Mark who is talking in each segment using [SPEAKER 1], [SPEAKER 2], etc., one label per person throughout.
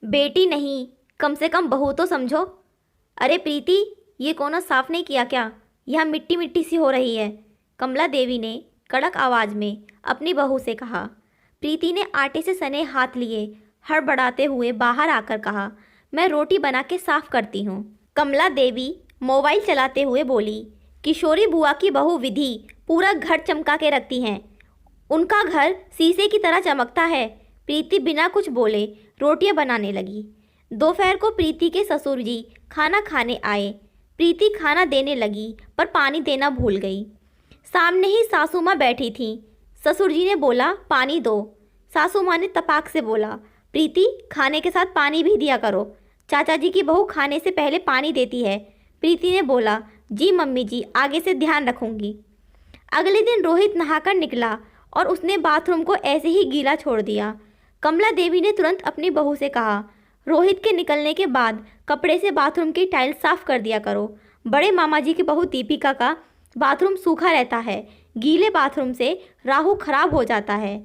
[SPEAKER 1] बेटी नहीं, कम से कम बहू तो समझो। अरे प्रीति, ये कोना साफ नहीं किया क्या? यहाँ मिट्टी मिट्टी सी हो रही है। कमला देवी ने कड़क आवाज़ में अपनी बहू से कहा। प्रीति ने आटे से सने हाथ लिए हड़बड़ाते हुए बाहर आकर कहा, मैं रोटी बना के साफ करती हूँ। कमला देवी मोबाइल चलाते हुए बोली, किशोरी बुआ की बहू विधि पूरा घर चमका के रखती हैं। उनका घर शीशे की तरह चमकता है। प्रीति बिना कुछ बोले रोटियां बनाने लगी। दोपहर को प्रीति के ससुर जी खाना खाने आए। प्रीति खाना देने लगी पर पानी देना भूल गई। सामने ही सासू माँ बैठी थीं। ससुर जी ने बोला, पानी दो। सासू माँ ने तपाक से बोला, प्रीति खाने के साथ पानी भी दिया करो। चाचा जी की बहू खाने से पहले पानी देती है। प्रीति ने बोला, जी मम्मी जी, आगे से ध्यान रखूंगी। अगले दिन रोहित नहाकर निकला और उसने बाथरूम को ऐसे ही गीला छोड़ दिया। कमला देवी ने तुरंत अपनी बहू से कहा, रोहित के निकलने के बाद कपड़े से बाथरूम की टाइल साफ कर दिया करो। बड़े मामा जी की बहू दीपिका का बाथरूम सूखा रहता है। गीले बाथरूम से राहु खराब हो जाता है।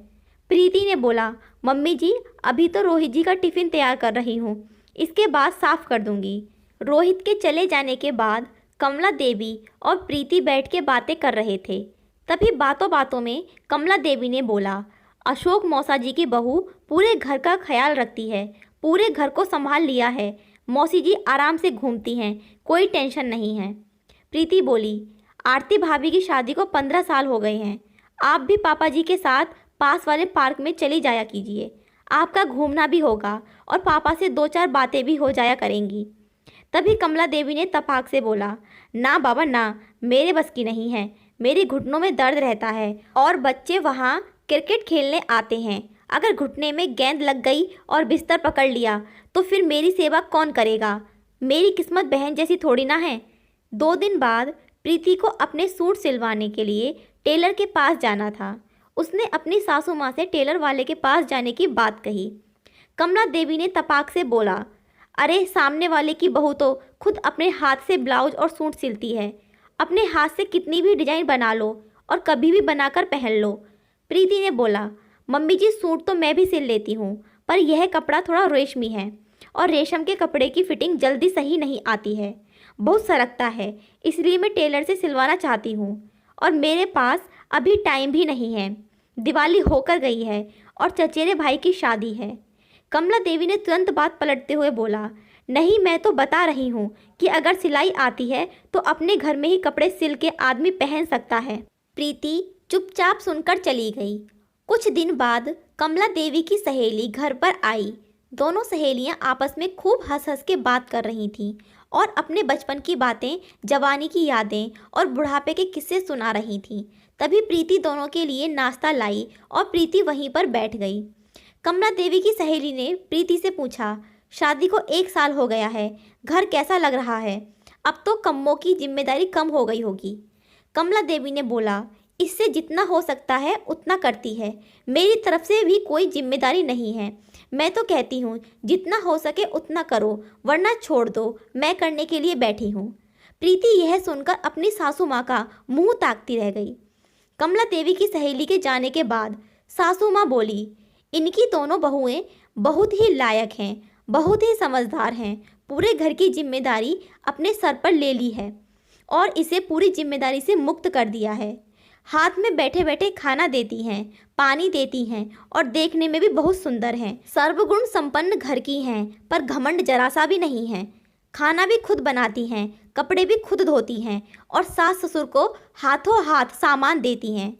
[SPEAKER 1] प्रीति ने बोला, मम्मी जी अभी तो रोहित जी का टिफ़िन तैयार कर रही हूँ, इसके बाद साफ कर दूँगी। रोहित के चले जाने के बाद कमला देवी और प्रीति बैठ के बातें कर रहे थे। तभी बातों बातों में कमला देवी ने बोला, अशोक मौसा जी की बहू पूरे घर का ख्याल रखती है, पूरे घर को संभाल लिया है। मौसी जी आराम से घूमती हैं, कोई टेंशन नहीं है। प्रीति बोली, आरती भाभी की शादी को 15 साल हो गए हैं। आप भी पापा जी के साथ पास वाले पार्क में चली जाया कीजिए। आपका घूमना भी होगा और पापा से 2-4 बातें भी हो जाया करेंगी। तभी कमला देवी ने तपाक से बोला, ना बाबा ना, मेरे बस की नहीं है। मेरे घुटनों में दर्द रहता है और बच्चे वहाँ क्रिकेट खेलने आते हैं। अगर घुटने में गेंद लग गई और बिस्तर पकड़ लिया तो फिर मेरी सेवा कौन करेगा? मेरी किस्मत बहन जैसी थोड़ी ना है। 2 दिन बाद प्रीति को अपने सूट सिलवाने के लिए टेलर के पास जाना था। उसने अपनी सासू माँ से टेलर वाले के पास जाने की बात कही। कमला देवी ने तपाक से बोला, अरे सामने वाले की बहू तो खुद अपने हाथ से ब्लाउज और सूट सिलती है। अपने हाथ से कितनी भी डिजाइन बना लो और कभी भी बनाकर पहन लो। प्रीति ने बोला, मम्मी जी सूट तो मैं भी सिल लेती हूँ, पर यह कपड़ा थोड़ा रेशमी है और रेशम के कपड़े की फिटिंग जल्दी सही नहीं आती है, बहुत सरकता है, इसलिए मैं टेलर से सिलवाना चाहती हूँ। और मेरे पास अभी टाइम भी नहीं है, दिवाली होकर गई है और चचेरे भाई की शादी है। कमला देवी ने तुरंत बात पलटते हुए बोला, नहीं, मैं तो बता रही हूँ कि अगर सिलाई आती है तो अपने घर में ही कपड़े सिल के आदमी पहन सकता है। प्रीति चुपचाप सुनकर चली गई। कुछ दिन बाद कमला देवी की सहेली घर पर आई। दोनों सहेलियां आपस में खूब हंस हंस के बात कर रही थीं और अपने बचपन की बातें, जवानी की यादें और बुढ़ापे के किस्से सुना रही थीं। तभी प्रीति दोनों के लिए नाश्ता लाई और प्रीति वहीं पर बैठ गई। कमला देवी की सहेली ने प्रीति से पूछा, शादी को 1 साल हो गया है, घर कैसा लग रहा है? अब तो कम्मों की जिम्मेदारी कम हो गई होगी। कमला देवी ने बोला, इससे जितना हो सकता है उतना करती है। मेरी तरफ से भी कोई जिम्मेदारी नहीं है। मैं तो कहती हूँ जितना हो सके उतना करो, वरना छोड़ दो, मैं करने के लिए बैठी हूँ। प्रीति यह सुनकर अपनी सासू माँ का मुंह ताकती रह गई। कमला देवी की सहेली के जाने के बाद सासू माँ बोली, इनकी दोनों बहुएं बहुत ही लायक हैं, बहुत ही समझदार हैं। पूरे घर की जिम्मेदारी अपने सर पर ले ली है और इसे पूरी जिम्मेदारी से मुक्त कर दिया है। हाथ में बैठे बैठे खाना देती हैं, पानी देती हैं और देखने में भी बहुत सुंदर हैं। सर्वगुण संपन्न घर की हैं, पर घमंड जरा सा भी नहीं है। खाना भी खुद बनाती हैं, कपड़े भी खुद धोती हैं और सास ससुर को हाथों हाथ सामान देती हैं।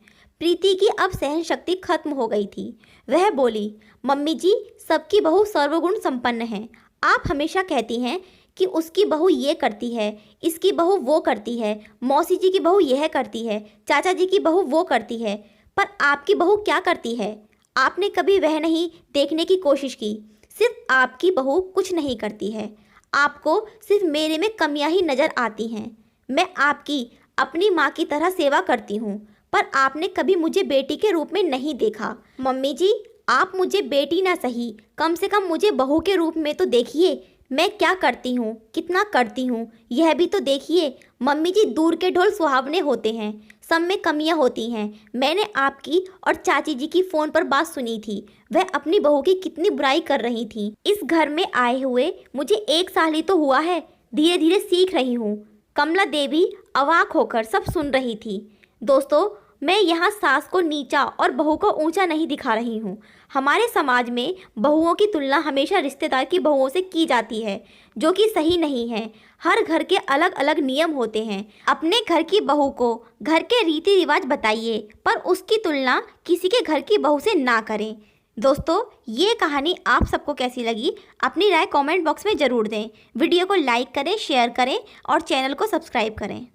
[SPEAKER 1] प्रीति की अब सहन शक्ति खत्म हो गई थी। वह बोली, मम्मी जी सबकी बहू सर्वगुण संपन्न है। आप हमेशा कहती हैं कि उसकी बहू ये करती है, इसकी बहू वो करती है, मौसी जी की बहू यह करती है, चाचा जी की बहू वो करती है, पर आपकी बहू क्या करती है? आपने कभी वह नहीं देखने की कोशिश की। सिर्फ आपकी बहू कुछ नहीं करती है। आपको सिर्फ मेरे में कमियां ही नज़र आती हैं। मैं आपकी अपनी माँ की तरह सेवा करती हूँ, पर आपने कभी मुझे बेटी के रूप में नहीं देखा। मम्मी जी आप मुझे बेटी ना सही, कम से कम मुझे बहू के रूप में तो देखिए। मैं क्या करती हूँ, कितना करती हूँ, यह भी तो देखिए। मम्मी जी दूर के ढोल सुहावने होते हैं, सब में कमियां होती हैं। मैंने आपकी और चाची जी की फ़ोन पर बात सुनी थी, वह अपनी बहू की कितनी बुराई कर रही थी। इस घर में आए हुए मुझे 1 साल ही तो हुआ है, धीरे धीरे सीख रही हूँ। कमला देवी अवाक होकर सब सुन रही थी। दोस्तों, मैं यहाँ सास को नीचा और बहू को ऊंचा नहीं दिखा रही हूँ। हमारे समाज में बहुओं की तुलना हमेशा रिश्तेदार की बहुओं से की जाती है, जो कि सही नहीं है। हर घर के अलग अलग नियम होते हैं। अपने घर की बहू को घर के रीति रिवाज बताइए, पर उसकी तुलना किसी के घर की बहू से ना करें। दोस्तों, ये कहानी आप सबको कैसी लगी, अपनी राय कमेंट बॉक्स में ज़रूर दें। वीडियो को लाइक करें, शेयर करें और चैनल को सब्सक्राइब करें।